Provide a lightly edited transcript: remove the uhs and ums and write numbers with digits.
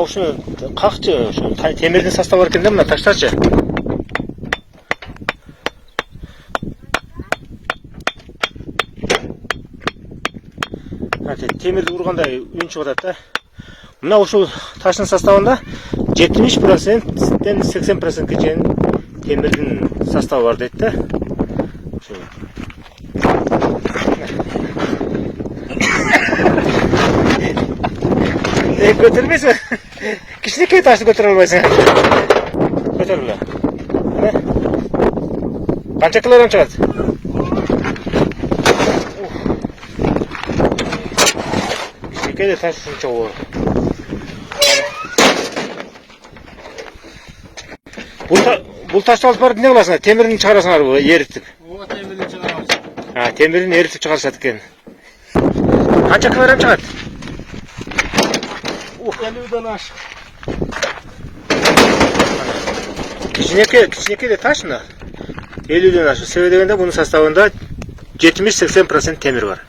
ушуну какчы, ушу темирдин составы бар экен да, мына таштачы. Темирди ургандай үн чыгып атат да. Мына ушул таштын составында 70%ден 80%ке чейин темирдин составы бар дейт да. Көтөрбөйсүң? Кичинекей ташты көтөрө албайсың. Көтөрүлө. Канча килограмм чыгат? Кичинекей де таш ушунча болот. Бул ташты алып барып эмне кыласыңар? Темирин чыгарасыңарбы, эритип? Ооба, темирин чыгарабыз. Темирин эритип чыгарышат экен. Канча килограмм чыгат? 50ден аш. Кичинекей де таш мына. 50ден аш. Себеби дегенде бунун составында 70-80% темир бар.